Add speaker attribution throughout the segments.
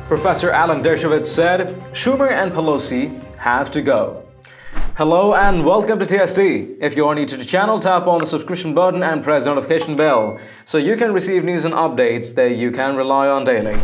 Speaker 1: Professor Alan Dershowitz said, Schumer and Pelosi have to go. Hello and welcome to TSD. If you are new to the channel, tap on the subscription button and press the notification bell so you can receive news and updates that you can rely on daily.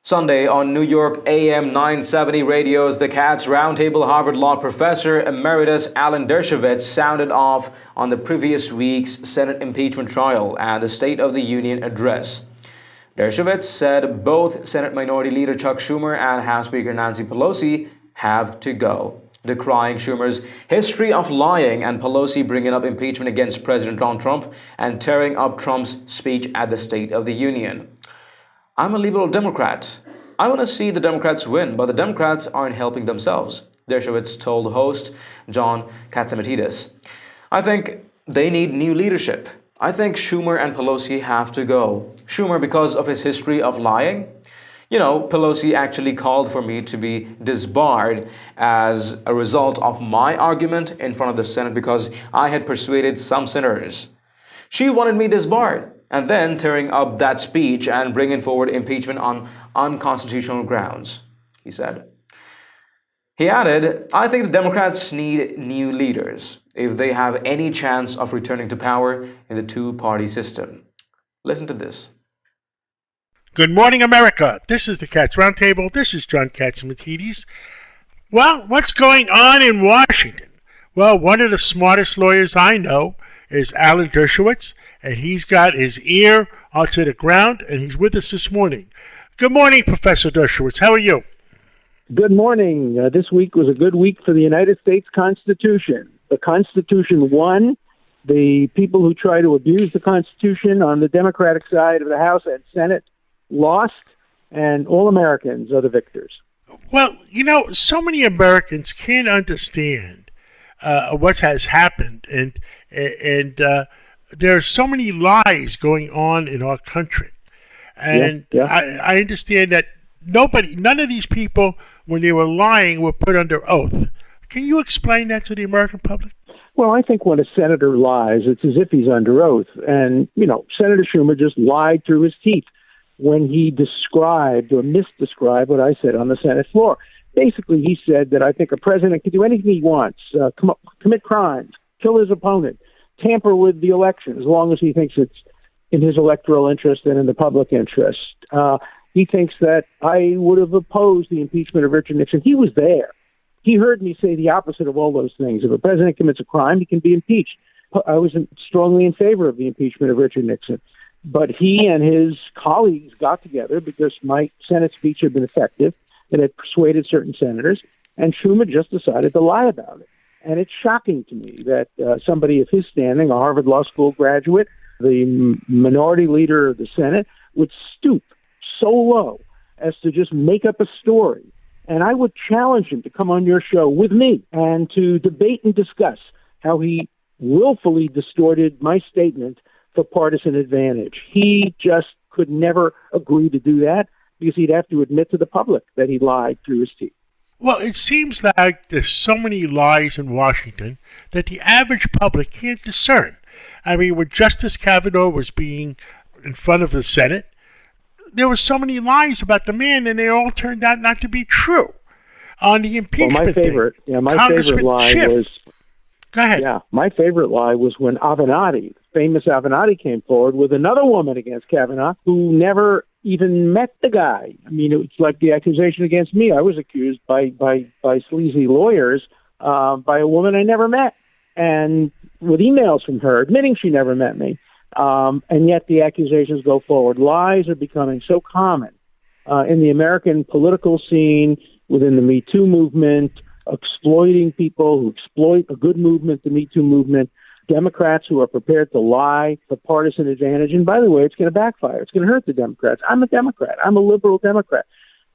Speaker 1: Sunday on New York AM 970 radio's The Cats Roundtable, Harvard Law professor emeritus Alan Dershowitz sounded off on the previous week's Senate impeachment trial and the State of the Union address. Dershowitz said both Senate Minority Leader Chuck Schumer and House Speaker Nancy Pelosi have to go, decrying Schumer's history of lying and Pelosi bringing up impeachment against President Donald Trump and tearing up Trump's speech at the State of the Union. I'm a liberal Democrat. I want to see the Democrats win, but the Democrats aren't helping themselves, Dershowitz told host John Katzimatidis. I think they need new leadership. I think Schumer and Pelosi have to go. Schumer because of his history of lying. You know, Pelosi actually called for me to be disbarred as a result of my argument in front of the Senate because I had persuaded some senators. She wanted me disbarred and then tearing up that speech and bringing forward impeachment on unconstitutional grounds, he said. He added, I think the Democrats need new leaders if they have any chance of returning to power in the two-party system. Listen to this.
Speaker 2: Good morning, America. This is the Cats Roundtable. This is John Katzimatidis. Well, what's going on in Washington? Well, one of the smartest lawyers I know is Alan Dershowitz, and he's got his ear onto the ground, and he's with us this morning. Good morning, Professor Dershowitz. How are you?
Speaker 3: Good morning. This week was a good week for the United States Constitution. The Constitution won. The people who try to abuse the Constitution on the Democratic side of the House and Senate lost, and all Americans are the victors.
Speaker 2: Well, you know, so many Americans can't understand what has happened, and there are so many lies going on in our country. And
Speaker 3: yeah.
Speaker 2: I understand that none of these people, when they were lying, were put under oath. Can you explain that to the American public?
Speaker 3: Well, I think when a senator lies, it's as if he's under oath. And, you know, Senator Schumer just lied through his teeth when he described or misdescribed what I said on the Senate floor. Basically, he said that I think a president can do anything he wants, commit crimes, kill his opponent, tamper with the election, as long as he thinks it's in his electoral interest and in the public interest. He thinks that I would have opposed the impeachment of Richard Nixon. He was there. He heard me say the opposite of all those things. If a president commits a crime, he can be impeached. I was strongly in favor of the impeachment of Richard Nixon. But he and his colleagues got together because my Senate speech had been effective and had persuaded certain senators, and Schumer just decided to lie about it. And it's shocking to me that somebody of his standing, a Harvard Law School graduate, the minority leader of the Senate, would stoop so low as to just make up a story. And I would challenge him to come on your show with me and to debate and discuss how he willfully distorted my statement for partisan advantage. He just could never agree to do that because he'd have to admit to the public that he lied through his teeth.
Speaker 2: Well, it seems like there's so many lies in Washington that the average public can't discern. I mean, when Justice Kavanaugh was being in front of the Senate, there were so many lies about the man, and they all turned out not to be true. On the impeachment
Speaker 3: my favorite lie was.
Speaker 2: Go ahead.
Speaker 3: Yeah, my favorite lie was when Avenatti, famous Avenatti, came forward with another woman against Kavanaugh who never even met the guy. I mean, it's like the accusation against me. I was accused by sleazy lawyers by a woman I never met, and with emails from her admitting she never met me. And yet the accusations go forward. Lies are becoming so common in the American political scene, within the Me Too movement, exploiting people who exploit a good movement, the Me Too movement, Democrats who are prepared to lie for partisan advantage. And by the way, it's going to backfire. It's going to hurt the Democrats. I'm a Democrat. I'm a liberal Democrat.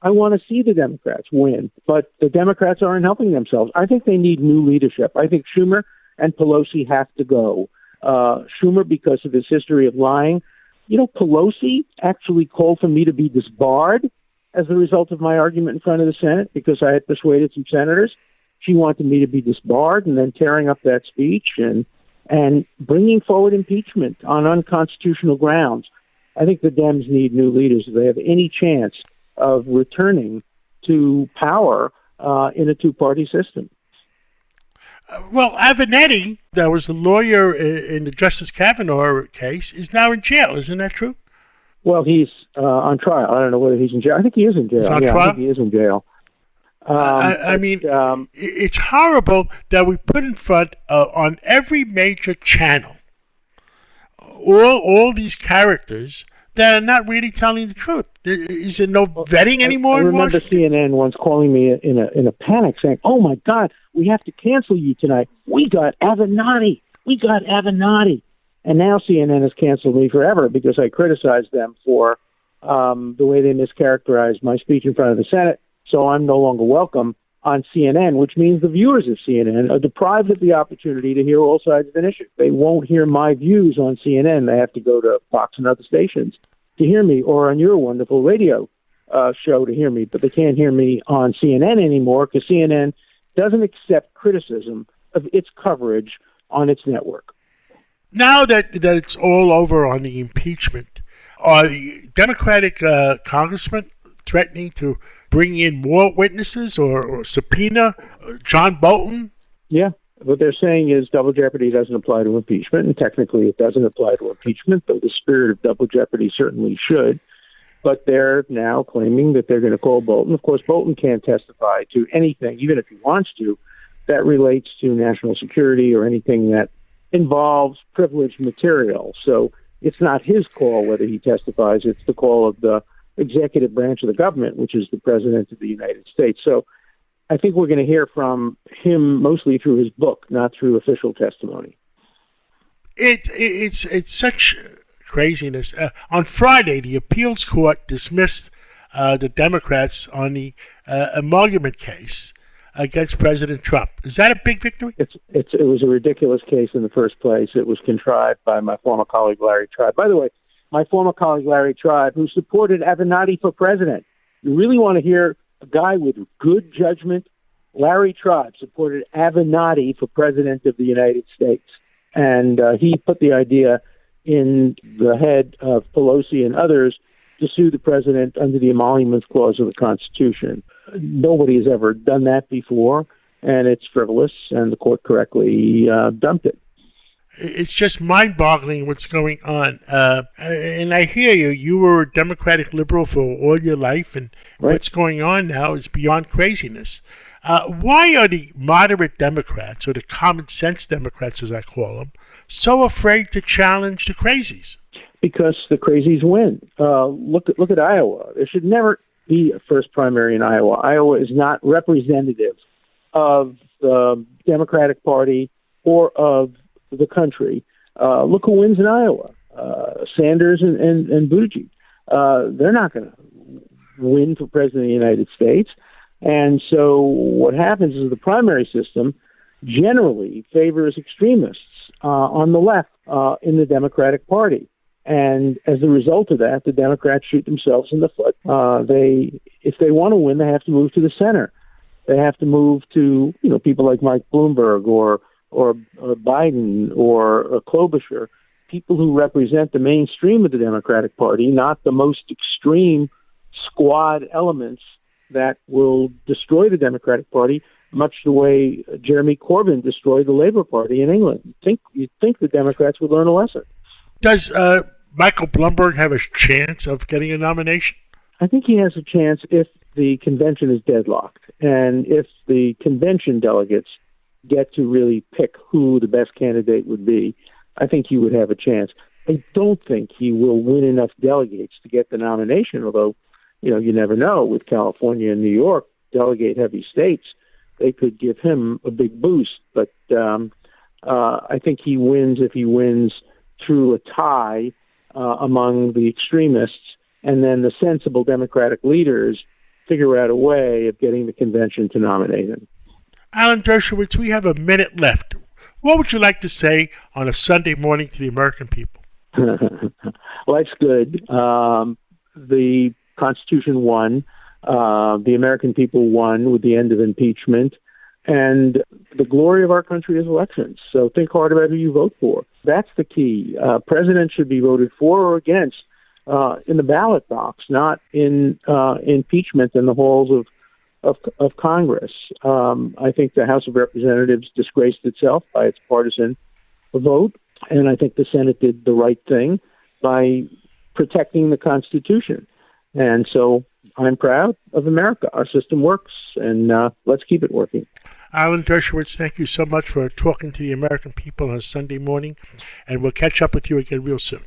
Speaker 3: I want to see the Democrats win, but the Democrats aren't helping themselves. I think they need new leadership. I think Schumer and Pelosi have to go. Schumer, because of his history of lying. You know, Pelosi actually called for me to be disbarred as a result of my argument in front of the Senate because I had persuaded some senators. She wanted me to be disbarred and then tearing up that speech and bringing forward impeachment on unconstitutional grounds. I think the Dems need new leaders if they have any chance of returning to power in a two-party system.
Speaker 2: Well, Avenatti, that was the lawyer in the Justice Kavanaugh case, is now in jail. Isn't that true?
Speaker 3: Well, he's on trial. I don't know whether he's in jail. I think he is in jail.
Speaker 2: He's on
Speaker 3: trial?
Speaker 2: I
Speaker 3: think he is in jail.
Speaker 2: It's horrible that we put in front on every major channel all these characters that are not really telling the truth. Is there no vetting anymore?
Speaker 3: I remember CNN once calling me in a panic saying, "Oh my God, we have to cancel you tonight. We got Avenatti. And now CNN has canceled me forever because I criticized them for the way they mischaracterized my speech in front of the Senate. So I'm no longer welcome on CNN, which means the viewers of CNN are deprived of the opportunity to hear all sides of an issue. They won't hear my views on CNN. They have to go to Fox and other stations to hear me, or on your wonderful radio show to hear me, but they can't hear me on CNN anymore because CNN doesn't accept criticism of its coverage on its network.
Speaker 2: Now that it's all over on the impeachment, are the Democratic congressmen threatening to bring in more witnesses or subpoena John Bolton?
Speaker 3: Yeah. What they're saying is double jeopardy doesn't apply to impeachment, and technically it doesn't apply to impeachment, though the spirit of double jeopardy certainly should. But they're now claiming that they're going to call Bolton. Of course, Bolton can't testify to anything, even if he wants to, that relates to national security or anything that involves privileged material. So it's not his call whether he testifies. It's the call of the executive branch of the government, which is the President of the United States. So I think we're going to hear from him mostly through his book, not through official testimony.
Speaker 2: It's such craziness. On Friday, the appeals court dismissed the Democrats on the emolument case against President Trump. Is that a big victory?
Speaker 3: It was a ridiculous case in the first place. It was contrived by my former colleague Larry Tribe. By the way, my former colleague Larry Tribe, who supported Avenatti for president. You really want to hear a guy with good judgment? Larry Tribe supported Avenatti for president of the United States. And he put the idea in the head of Pelosi and others to sue the president under the emoluments clause of the Constitution. Nobody has ever done that before, and it's frivolous, and the court correctly dumped it.
Speaker 2: It's just mind-boggling what's going on. And I hear you. You were a Democratic liberal for all your life, and
Speaker 3: right.
Speaker 2: What's going on now is beyond craziness. Why are the moderate Democrats, or the common sense Democrats as I call them, so afraid to challenge the crazies?
Speaker 3: Because the crazies win. Look at Iowa. There should never be a first primary in Iowa. Iowa is not representative of the Democratic Party or of the country. Look who wins in Iowa. Sanders and Buttigieg. They're not going to win for president of the United States. And so what happens is the primary system generally favors extremists on the left in the Democratic Party. And as a result of that, the Democrats shoot themselves in the foot. If they want to win, they have to move to the center. They have to move to people like Mike Bloomberg or Biden or Klobuchar, people who represent the mainstream of the Democratic Party, not the most extreme squad elements that will destroy the Democratic Party, much the way Jeremy Corbyn destroyed the Labour Party in England. You'd think the Democrats would learn a lesson.
Speaker 2: Does Michael Bloomberg have a chance of getting a nomination?
Speaker 3: I think he has a chance if the convention is deadlocked and if the convention delegates get to really pick who the best candidate would be. I think he would have a chance. I don't think he will win enough delegates to get the nomination, although, you never know. With California and New York, delegate-heavy states, they could give him a big boost. But I think he wins if he wins through a tie among the extremists, and then the sensible Democratic leaders figure out a way of getting the convention to nominate him.
Speaker 2: Alan Dershowitz, we have a minute left. What would you like to say on a Sunday morning to the American people?
Speaker 3: Life's good. The Constitution won. The American people won with the end of impeachment. And the glory of our country is elections. So think hard about who you vote for. That's the key. President should be voted for or against in the ballot box, not in impeachment in the halls of Congress. I think the House of Representatives disgraced itself by its partisan vote, and I think the Senate did the right thing by protecting the Constitution. And so I'm proud of America. Our system works, and let's keep it working.
Speaker 2: Alan Dershowitz, thank you so much for talking to the American people on a Sunday morning, and we'll catch up with you again real soon.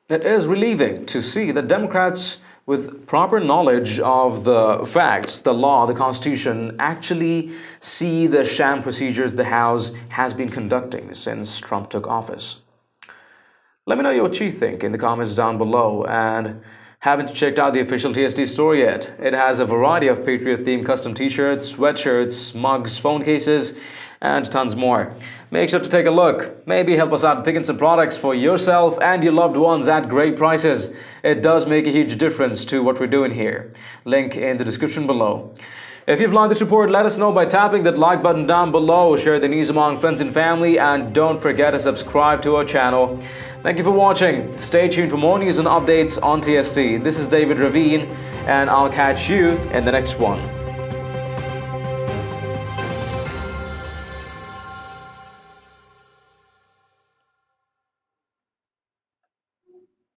Speaker 1: It is relieving to see that Democrats with proper knowledge of the facts, the law, the Constitution, actually see the sham procedures the House has been conducting since Trump took office. Let me know what you think in the comments down below, and haven't you checked out the official TSD store yet? It has a variety of Patriot-themed custom t-shirts, sweatshirts, mugs, phone cases, and tons more. Make sure to take a look. Maybe help us out picking some products for yourself and your loved ones at great prices. It does make a huge difference to what we're doing here. Link in the description below. If you've liked this report, let us know by tapping that like button down below. Share the news among friends and family, and don't forget to subscribe to our channel. Thank you for watching. Stay tuned for more news and updates on TSD. This is David Ravine, and I'll catch you in the next one.